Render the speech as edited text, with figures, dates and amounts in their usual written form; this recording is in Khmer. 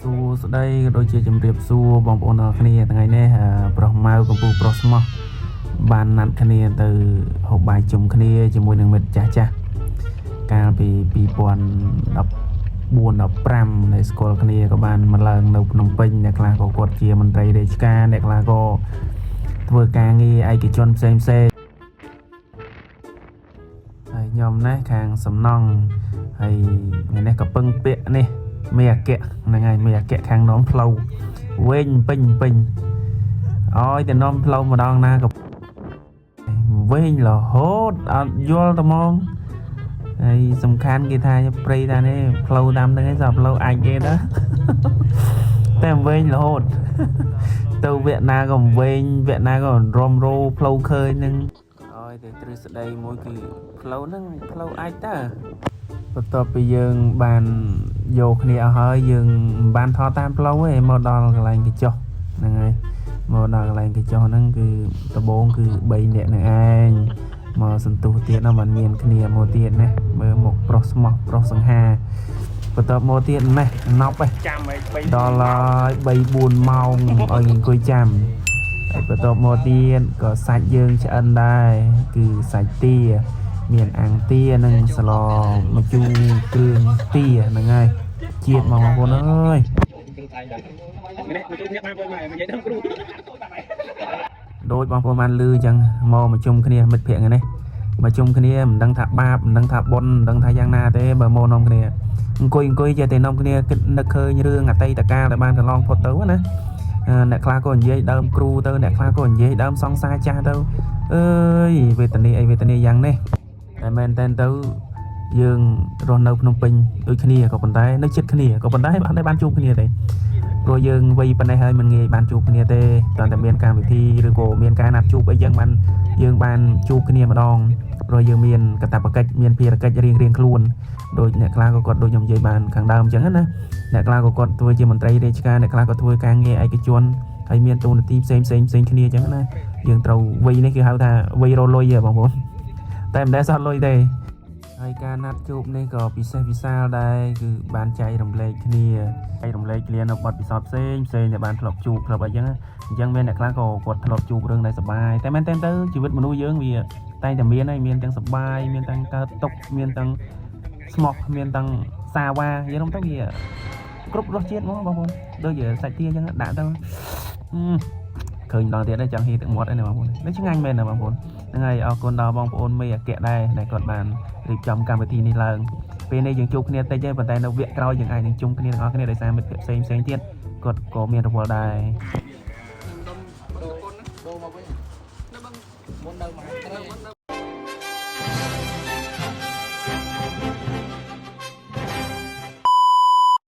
សួស្តីក៏ដូចជាជំរាបសួរបងប្អូនទាំងគ្នាថ្ងៃនេះប្រុសម៉ៅកំពុងប្រុសស្មោះបានណាត់គ្នាទៅហូបបាយជុំគ្នាជាមួយនឹងមិត្តចាស់កាលពី2014-15នៅស្គាល់គ្នាក៏បានមកឡើងនៅភ្នំពេញអ្នកខ្លះក៏គាត់ជាមន្ត្រីរាជការអ្នកខ្លះក៏ធ្វើការងារឯកជនផ្សេងហើយខ្ញុំណាខាងសំណង់ហើយថ្ងៃនេះក៏ពឹងពាក់នេះមេអគ្គហ្នឹងហើយមេអគ្គខាងនាំផ្លូវវិញពេញឲ្យតែនាំផ្លូវម្ដងណាក៏វិញរហូតអត់យល់តែហ្មងហើយសំខាន់គេថាព្រៃថានេះផ្លូវតាមហ្នឹងឯងសោះផ្លូវអាចគេដែរតែវិញរហូតទៅវគ្គណាក៏វិញវគ្គណាក៏រំរោផ្លូវឃើញហ្នឹងឲ្យតែទ្រឹស្ដីមួយគឺផ្លូវហ្នឹងផ្លូវអាចតើបន្ទាប់ពីយើងបានយកគ្នាអស់ហើយយើងមិនបានថតតាមផ្លូវទេមកដល់កន្លែងកញ្ចុះហ្នឹងហើយមកដល់កន្លែងកញ្ចុះហ្នឹងគឺដំបូងគឺ3នាក់នឹងឯងមកសន្ទុះទៀតហ្នឹងมันមានគ្នាមកទៀតណាមើលមកប្រុសស្មោះប្រុសសង្ហាបន្ទាប់មកទៀតម៉េះណប់ឯងចាំឲ្យដល់ហើយ3-4ម៉ោងឲ្យអង្គុយចាំហើយបន្ទាប់មកទៀតក៏សាច់យើងឆ្អិនដែរគឺសាច់ទាមានអាំងទានិងស្លម្ជូរគ្រឿងទាហ្នឹងហើយជាតិមកបងប្អូនអើយដូចបងប្អូនបានលឺអញ្ចឹងមកជុំគ្នាមិត្តភក្តិហ្នឹងមកជុំគ្នាមិនដឹងថាបាបមិនដឹងថាបុណ្យមិនដឹងថាយ៉ាងណាទេបើមកនាំគ្នាអង្គុយចេះតែនាំគ្នាគិតនឹកឃើញរឿងអតីតកាលដែលបានកន្លងផុតទៅណាអ្នកខ្លះក៏និយាយដើមគ្រូទៅអ្នកខ្លះក៏និយាយដើមសង្សារចាស់ទៅអើយវេទនាយ៉ាងនេះតែមែនតើទៅយើងរស់នៅភ្នំពេញដូចគ្នាក៏ប៉ុន្តែនៅជិតគ្នាក៏ប៉ុន្តែបានជួបគ្នាទេព្រោះយើងវ័យប៉ុណ្ណេះហើយមិនងាយបានជួបគ្នាទេគ្រាន់តែមានកម្មវិធីឬក៏មានការណាត់ជួបអីចឹងយើងបានជួបគ្នាម្ដងព្រោះយើងមានកាតព្វកិច្ចមានភារកិច្ចរៀងខ្លួនដូចអ្នកខ្លះក៏គាត់ដូចខ្ញុំនិយាយបានខាងដើមចឹងណាអ្នកខ្លះក៏គាត់ធ្វើជាមន្ត្រីរាជការអ្នកខ្លះក៏ធ្វើការងារឯកជនហើយមានតួនាទីផ្សេងគ្នាចឹងណាយើងត្រូវវ័យនេះគេហៅថាវ័យរលុយហ៎បងប្អូនតែមិនដែលសោះលុយទេហើយការណាត់ជួបនេះក៏ពិសេសវិសាលដែរគឺបានចែករំលែកគ្នានៅបទពិសោធន៍ផ្សេងដែលបានធ្លាប់ជួបធ្លាប់អីចឹងអញ្ចឹងមានអ្នកខ្លះក៏គាត់ធ្លាប់ជួបរឿងដែលសប្បាយតែមែនតើទៅជីវិតមនុស្សយើងវាតែងតែមានហើយមានទាំងសប្បាយមានទាំងកើតទុក្ខមានទាំងស្មោះមានទាំងសាវ៉ានិយាយទៅវាគ្រប់រសជាតិហ្មងបងប្អូនដូចជាសាច់ទាអញ្ចឹងដាក់ទៅឃើញដល់ទៀតចង់ហៀទឹកមាត់ឯណាបងប្អូននេះឆ្ងាញ់មែនណាបងប្អូនហ្នឹងហើយអរគុណដល់បងប្អូនមេអគ្គដែរដែលគាត់បានរៀបចំកម្មវិធីនេះឡើងពេលនេះយើងជួបគ្នាតិចទេប៉ុន្តែនៅវគ្គក្រោយយើងអាចនឹងជុំគ្នាទាំងអស់គ្នាដោយសារមិត្តភក្តិផ្សេងទៀតគាត់ក៏មានរវល់ដែរដូរមកវិញមុននៅមក